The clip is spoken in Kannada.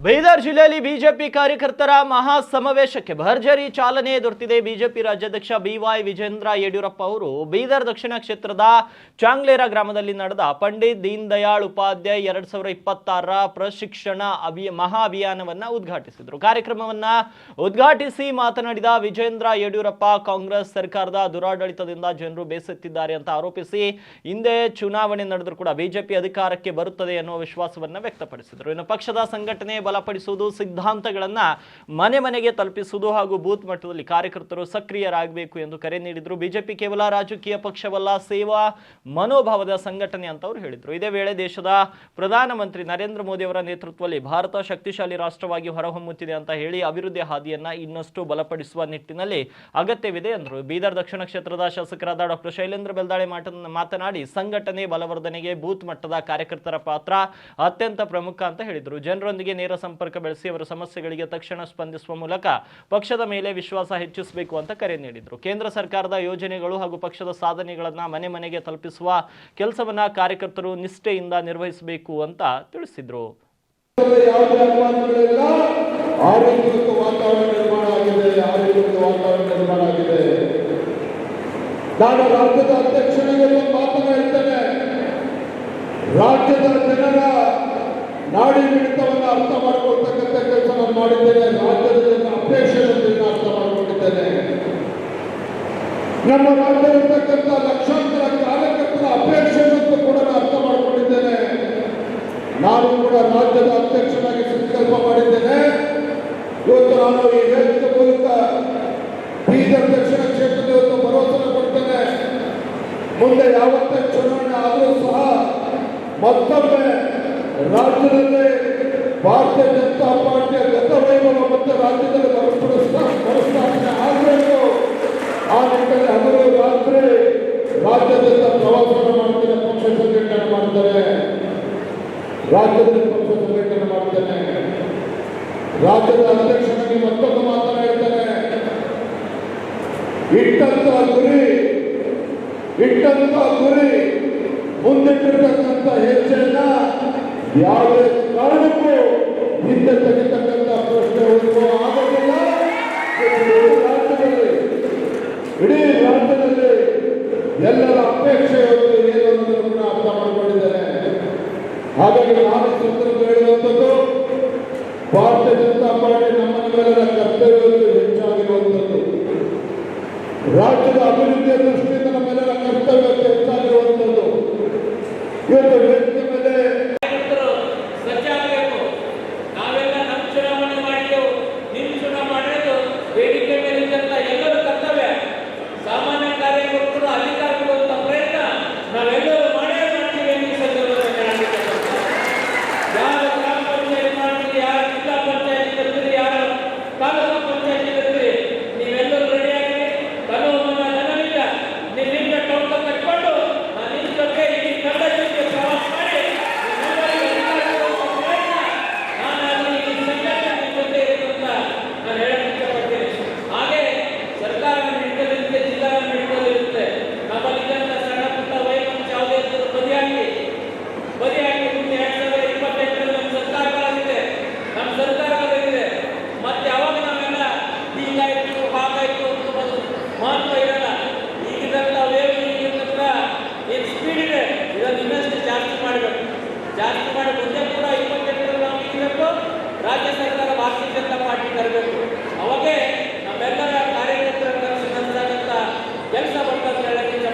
ಬೀದರ್ ಜಿಲ್ಲೆಯಲ್ಲಿ ಬಿಜೆಪಿ ಕಾರ್ಯಕರ್ತರ ಮಹಾ ಸಮಾವೇಶಕ್ಕೆ ಭರ್ಜರಿ ಚಾಲನೆ ದೊರೆತಿದೆ. ಬಿಜೆಪಿ ರಾಜ್ಯಾಧ್ಯಕ್ಷ BY ವಿಜೇಂದ್ರ ಯಡಿಯೂರಪ್ಪ ಅವರು ಬೀದರ್ ದಕ್ಷಿಣ ಕ್ಷೇತ್ರದ ಚಾಂಗ್ಲೇರಾ ಗ್ರಾಮದಲ್ಲಿ ನಡೆದ ಪಂಡಿತ್ ದೀನ್ ದಯಾಳ್ ಉಪಾಧ್ಯಾಯ 2026 ಪ್ರಶಿಕ್ಷಣ ಮಹಾ ಅಭಿಯಾನವನ್ನ ಉದ್ಘಾಟಿಸಿದರು. ಕಾರ್ಯಕ್ರಮವನ್ನ ಉದ್ಘಾಟಿಸಿ ಮಾತನಾಡಿದ ವಿಜೇಂದ್ರ ಯಡಿಯೂರಪ್ಪ, ಕಾಂಗ್ರೆಸ್ ಸರ್ಕಾರದ ದುರಾಡಳಿತದಿಂದ ಜನರು ಬೇಸತ್ತಿದ್ದಾರೆ ಅಂತ ಆರೋಪಿಸಿ ಹಿಂದೆ ಚುನಾವಣೆ ನಡೆದರೂ ಕೂಡ ಬಿಜೆಪಿ ಅಧಿಕಾರಕ್ಕೆ ಬರುತ್ತದೆ ಎನ್ನುವ ವಿಶ್ವಾಸವನ್ನ ವ್ಯಕ್ತಪಡಿಸಿದರು. ಇನ್ನು ಪಕ್ಷದ ಸಂಘಟನೆ ಬಲಪಡಿಸುವುದು, ಸಿದ್ಧಾಂತಗಳನ್ನ ಮನೆ ಮನೆಗೆ ತಲುಪಿಸುವುದು ಹಾಗೂ ಬೂತ್ ಮಟ್ಟದಲ್ಲಿ ಕಾರ್ಯಕರ್ತರು ಸಕ್ರಿಯರಾಗಬೇಕು ಎಂದು ಕರೆ ನೀಡಿದರು. ಬಿಜೆಪಿ ಕೇವಲ ರಾಜಕೀಯ ಪಕ್ಷವಲ್ಲ, ಸೇವಾ ಮನೋಭಾವದ ಸಂಘಟನೆ ಅಂತ ಅವರು ಹೇಳಿದರು. ಇದೇ ವೇಳೆ ದೇಶದ ಪ್ರಧಾನಮಂತ್ರಿ ನರೇಂದ್ರ ಮೋದಿ ಅವರ ನೇತೃತ್ವದಲ್ಲಿ ಭಾರತ ಶಕ್ತಿಶಾಲಿ ರಾಷ್ಟ್ರವಾಗಿ ಹೊರಹೊಮ್ಮುತ್ತಿದೆ ಅಂತ ಹೇಳಿ ಅಭಿವೃದ್ಧಿ ಹಾದಿಯನ್ನ ಇನ್ನಷ್ಟು ಬಲಪಡಿಸುವ ನಿಟ್ಟಿನಲ್ಲಿ ಅಗತ್ಯವಿದೆ ಎಂದರು. ಬೀದರ್ ದಕ್ಷಿಣ ಕ್ಷೇತ್ರದ ಶಾಸಕರಾದ ಡಾಕ್ಟರ್ ಶೈಲೇಂದ್ರ ಬೆಲ್ದಾಳೆ ಮಾತನಾಡಿ, ಸಂಘಟನೆ ಬಲವರ್ಧನೆಗೆ ಬೂತ್ ಮಟ್ಟದ ಕಾರ್ಯಕರ್ತರ ಪಾತ್ರ ಅತ್ಯಂತ ಪ್ರಮುಖ ಅಂತ ಹೇಳಿದರು. ಜನರೊಂದಿಗೆ ನೇರ ಸಂಪರ್ಕ ಬೆಳೆಸಿ ಅವರ ಸಮಸ್ಯೆಗಳಿಗೆ ತಕ್ಷಣ ಸ್ಪಂದಿಸುವ ಮೂಲಕ ಪಕ್ಷದ ಮೇಲೆ ವಿಶ್ವಾಸ ಹೆಚ್ಚಿಸಬೇಕು ಅಂತ ಕರೆ ನೀಡಿದರು. ಕೇಂದ್ರ ಸರ್ಕಾರದ ಯೋಜನೆಗಳು ಹಾಗೂ ಪಕ್ಷದ ಸಾಧನೆಗಳನ್ನ ಮನೆ ಮನೆಗೆ ತಲುಪಿಸುವ ಕೆಲಸವನ್ನ ಕಾರ್ಯಕರ್ತರು ನಿಷ್ಠೆಯಿಂದ ನಿರ್ವಹಿಸಬೇಕು ಅಂತ ತಿಳಿಸಿದ್ರು. ನಾನು ರಾಜ್ಯದ ಅಧ್ಯಕ್ಷನಾಗಿ ಮಾತನಾಡುತ್ತೇನೆ. ರಾಜ್ಯದ ಜನರ ನಾಡಿ ಮಿಡಿತವನ್ನು ಅರ್ಥ ಮಾಡಿಕೊಳ್ತಕ್ಕಂಥ ಕೆಲಸ ನಾನು ಮಾಡಿದ್ದೇನೆ. ರಾಜ್ಯದ ಜನರ ಅಪೇಕ್ಷೆಯನ್ನು ಅರ್ಥ ಮಾಡಿಕೊಂಡಿದ್ದೇನೆ. ನಮ್ಮ ರಾಜ್ಯದಲ್ಲಿರ್ತಕ್ಕಂಥ ಲಕ್ಷಾಂತರ ಕಾರ್ಯಕರ್ತರ ಅಪೇಕ್ಷೆಯನ್ನು ಕೂಡ ನಾನು ಅರ್ಥ ಮಾಡಿಕೊಂಡಿದ್ದೇನೆ. ನಾನು ಕೂಡ ರಾಜ್ಯದ ಅಧ್ಯಕ್ಷನಾಗಿ ಸಂಕಲ್ಪ ಮಾಡಿದ್ದೇನೆ. ಇವತ್ತು ನಾನು ಈ ವೇದಿಕೆ ಮೂಲಕ ಬೀದರ್ ದಕ್ಷಿಣ ಕ್ಷೇತ್ರದ ಇವತ್ತು ಭರವಸೆ ಕೊಡ್ತೇನೆ. ಮುಂದೆ ಯಾವತ್ತೇ ಚುನಾವಣೆ ಆದರೂ ಸಹ ಮತ್ತೊಮ್ಮೆ ರಾಜ್ಯದಲ್ಲಿ ಭಾರತೀಯ ಜನತಾ ಪಾರ್ಟಿಯ ಗತವೈಭವ ಮತ್ತು ರಾಜ್ಯದಲ್ಲಿ ಮರುಸ್ಥಾಪನೆ ಆಗಬೇಕು. ಆ ನಿಟ್ಟಿನಲ್ಲಿ ಹಗಲು ರಾತ್ರಿ ರಾಜ್ಯದಿಂದ ಪ್ರವಾಸವನ್ನು ಮಾಡ್ತೇನೆ, ಪಕ್ಷ ಸಂಘಟನೆ ಮಾಡ್ತಾರೆ, ರಾಜ್ಯದಲ್ಲಿ ಪಕ್ಷ ಸಂಘಟನೆ ಮಾಡ್ತೇನೆ. ರಾಜ್ಯದ ಅಧ್ಯಕ್ಷನಾಗಿ ಮತ್ತೊಂದು ಮಾತನಾಡ್ತೇನೆ. ಇಟ್ಟಂತ ಗುರಿ ಮುಂದಿಟ್ಟಿರ್ತಕ್ಕಂಥ ಹೆಜ್ಜೆಯನ್ನ ಯಾವುದೇ ಕಾರಣಕ್ಕೂ ಹಿಂದೆ ತೆಗೆತಕ್ಕಂಥ ಪ್ರಶ್ನೆ ಆಗೋದಿಲ್ಲ. ಇಡೀ ರಾಜ್ಯದಲ್ಲಿ ಎಲ್ಲರ ಅಪೇಕ್ಷೆ ಏನು ಅನ್ನೋದನ್ನು ಅರ್ಥ ಮಾಡಿಕೊಂಡಿದ್ದೇನೆ. ಹಾಗಾಗಿ ನಾನು ಸಂದರ್ಭ ಹೇಳುವಂಥದ್ದು, ಭಾರತೀಯ ಜನತಾ ಪಾರ್ಟಿ ನಮ್ಮೆಲ್ಲರ ಕರ್ತವ್ಯವನ್ನು ಹೆಚ್ಚಾಗಿರುವಂಥದ್ದು, ರಾಜ್ಯದ ಅಭಿವೃದ್ಧಿಯ ದೃಷ್ಟಿಯಿಂದ ನಮ್ಮೆಲ್ಲರ ಕರ್ತವ್ಯಕ್ಕೆ ಹೆಚ್ಚಾಗಿರುವಂಥದ್ದು. ಇವತ್ತು